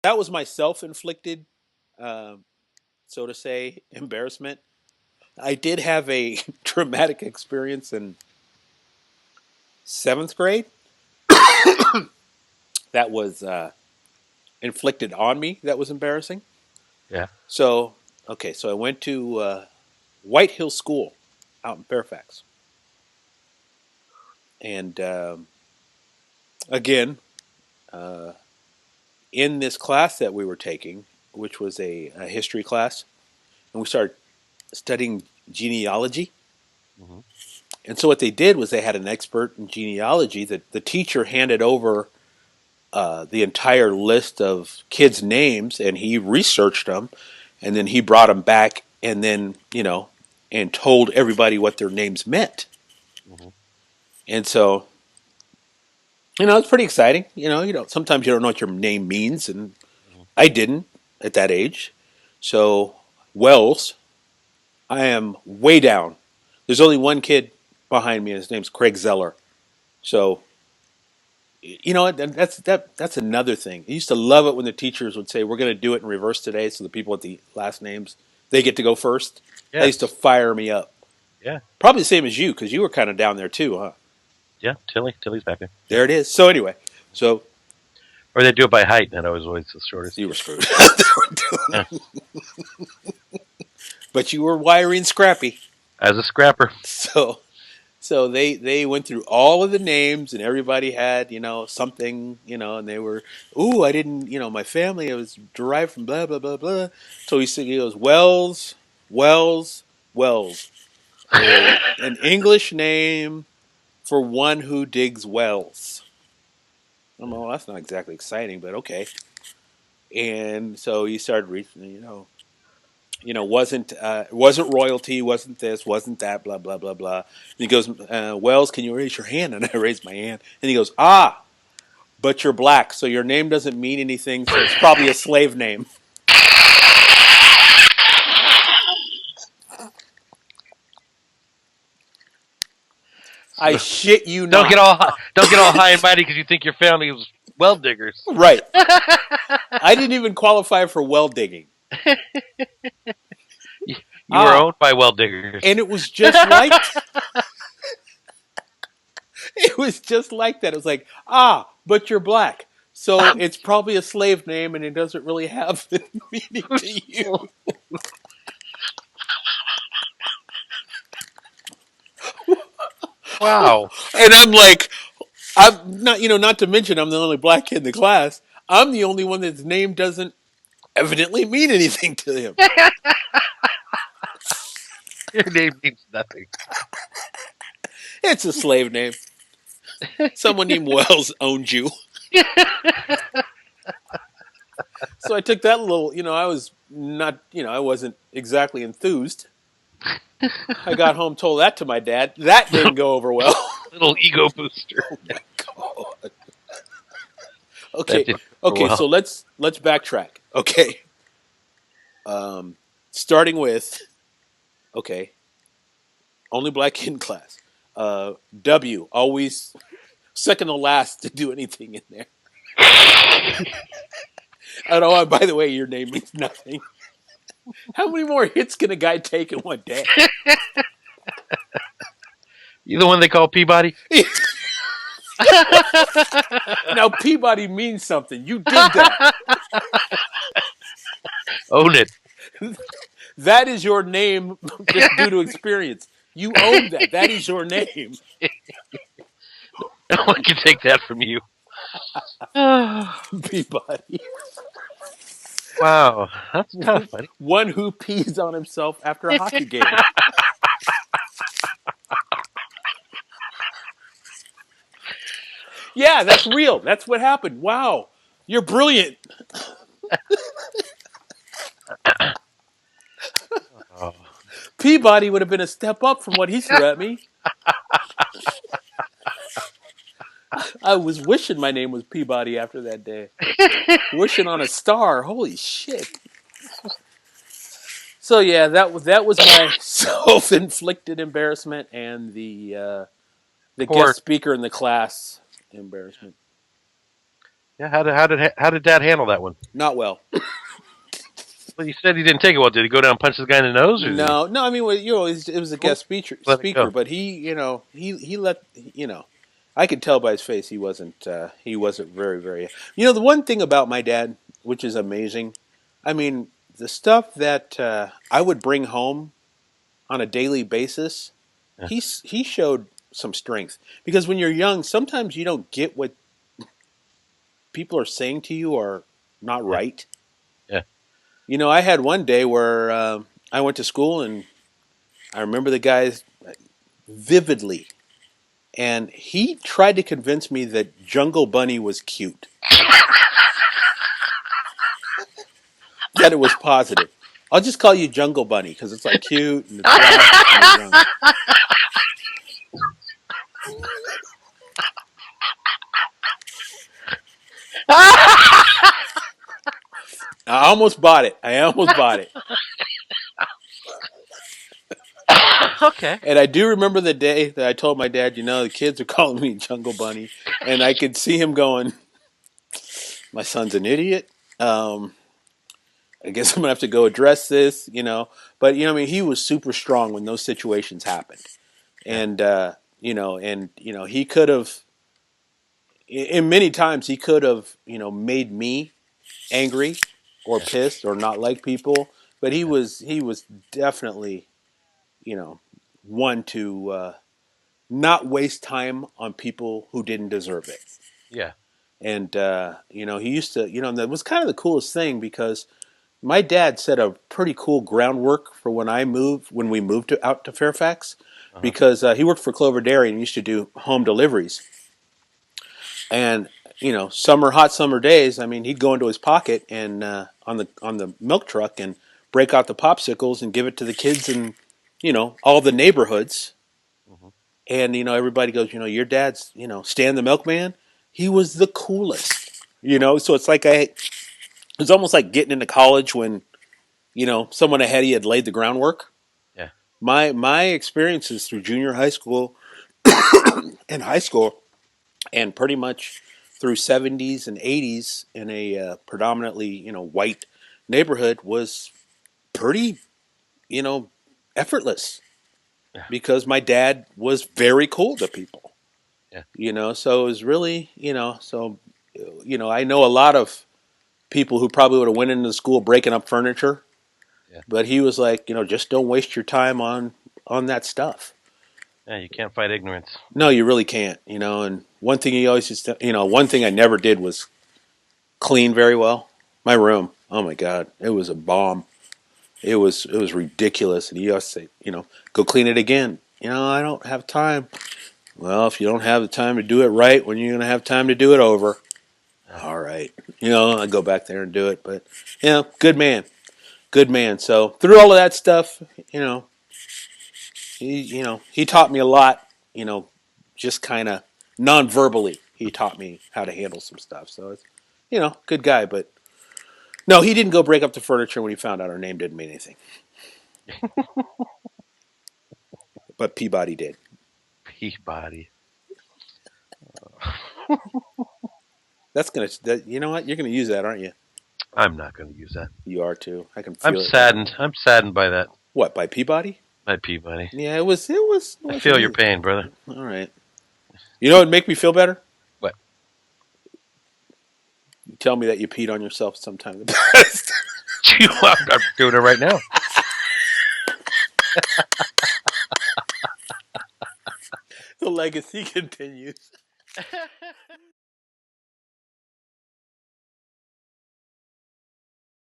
that was my self-inflicted, um, so to say, embarrassment. I did have a traumatic experience in seventh grade that was inflicted on me. That was embarrassing. Yeah. So okay, so I went to White Hill School out in Fairfax, and again, uh, in this class that we were taking, which was a history class, and we started studying genealogy. Hmm. And so what they did was they had an expert in genealogy that the teacher handed over the entire list of kids' names, and he researched them, and then he brought them back, and then and told everybody what their names meant. Hmm. And so it's pretty exciting. Sometimes you don't know what your name means, and Hmm. I didn't at that age. So Wells, I am way down. There's only one kid behind me, and his name's Craig Zeller. So that's another thing. I used to love it when the teachers would say, "We're going to do it in reverse today," so the people with the last names they get to go first. That used to Yes. fire me up. Yeah. Probably the same as you, because you were kind of down there too, huh? Yeah. Tilly's back there. Yeah. There it is. So anyway, so Or they do it by height, and I was always the shortest. you were screwed. Yeah. But you were wiry and scrappy. As a scrapper. So they went through all of the names, and everybody had something, and they were, ooh, I didn't, my family, it was derived from blah blah blah blah. So he goes, Wells, Wells, an English name for one who digs wells. I'm like, well, that's not exactly exciting, but okay. And so he started reading, wasn't royalty, wasn't this, wasn't that, blah blah blah blah. And he goes, Wells, can you raise your hand? And I raised my hand, and he goes, ah, but you're black, so your name doesn't mean anything, so it's probably a slave name. I So shit you not. don't get all high and mighty because you think your family was well diggers. Right. I didn't even qualify for well digging. You, you were Ah, owned by well diggers. and it was just like it was just like that. It was like, ah, but you're black. So it's probably a slave name and it doesn't really have the meaning to you. Wow. And I'm like, I'm not, not to mention I'm the only black kid in the class. I'm the only one that's name doesn't evidently mean anything to him. Your name means nothing. It's a slave name. Someone named Wells owned you. So I took that little, I was not, I wasn't exactly enthused. I got home, told that to my dad. That didn't go over well. Little ego booster. Oh my god. That Okay, didn't go okay. So well. let's backtrack. Okay, starting with okay, only black kid in class. W always second to last to do anything in there. I know. By the way, your name means nothing. How many more hits can a guy take in one day? You the one they call Peabody? Now Peabody means something. You did that. Own it. That is your name, just due to experience. You own that. That is your name. No one can take that from you. Peabody. Wow, that's kind of funny. One who pees on himself after a hockey game. Yeah, that's real. That's what happened. Wow. You're brilliant. Oh. Peabody would have been a step up from what he threw at me. I was wishing my name was Peabody after that day. Wishing on a star. Holy shit. So yeah, that was my self-inflicted embarrassment and the guest Poor, speaker in the class embarrassment. Yeah. How did Dad handle that one? Not well. Well, you said he didn't take it well. Did he go down and punch the guy in the nose, or did he No, no. I mean, well, you know, it was a guest speaker, let it go? but he, you know, he let, you know, I could tell by his face he wasn't very, very. You know, the one thing about my dad, which is amazing, I mean, the stuff that I would bring home on a daily basis, Yeah. he showed some strength because when you're young, sometimes you don't get what people are saying to you are not Yeah. right. Yeah. You know, I had one day where I went to school and I remember the guys vividly, and he tried to convince me that Jungle Bunny was cute, that it was positive. I'll just call you Jungle Bunny because it's like cute and it's black and you're young. I almost bought it. I almost bought it. Okay. And I do remember the day that I told my dad, you know, the kids are calling me Jungle Bunny, and I could see him going, "My son's an idiot. Um, I guess I'm gonna have to go address this," you know. But you know, I mean, he was super strong when those situations happened, Yeah. and you know, he could have, in many times, he could have, you know, made me angry or Yeah. pissed or not like people. But Yeah. he was definitely, you know, one to not waste time on people who didn't deserve it. Yeah. And you know, he used to, you know, and that was kind of the coolest thing because my dad set a pretty cool groundwork for when we moved out to Fairfax, Uh-huh. because he worked for Clover Dairy and used to do home deliveries. And you know, hot summer days, I mean, he'd go into his pocket and on the milk truck and break out the popsicles and give it to the kids in, you know, all the neighborhoods. Hmm. And you know, everybody goes, you know, your dad's, you know, Stan the milkman. He was the coolest, you know. So it's almost like getting into college when, you know, someone ahead of you had laid the groundwork. Yeah. My experiences through junior high school and high school, and pretty much through 70s and 80s in a predominantly, you know, white neighborhood was pretty, you know, effortless Yeah. because my dad was very cool to people. Yeah. You know, so it was really, you know, so you know, I know a lot of people who probably would have went into the school breaking up furniture, Yeah. but he was like, you know, just don't waste your time on that stuff. Yeah. You can't fight ignorance. No, you really can't, you know. And one thing he always used to, you know, one thing I never did was clean very well. My room, oh my god, it was a bomb. It was ridiculous. And he used to say, you know, go clean it again. You know, I don't have time. Well, if you don't have the time to do it right, when you're going to have time to do it over? Yeah. All right, you know, I go back there and do it. But you know, good man, good man. So through all of that stuff, you know, you know, he taught me a lot. You know, just kind of non-verbally, he taught me how to handle some stuff. So it's, you know, good guy. But no, he didn't go break up the furniture when he found out our name didn't mean anything. But Peabody did. Peabody. That's gonna. That, you know what? You're gonna use that, aren't you? I'm not going to use that. You are too. I can I'm feel it. saddened. I'm saddened by that. What, by Peabody? By Peabody. Yeah, it was. It was. It I wasn't feel your easy. pain, brother. All right. You know, it'd make me feel better. What? You tell me that you peed on yourself sometime in the past. I'm doing it right now. The legacy continues.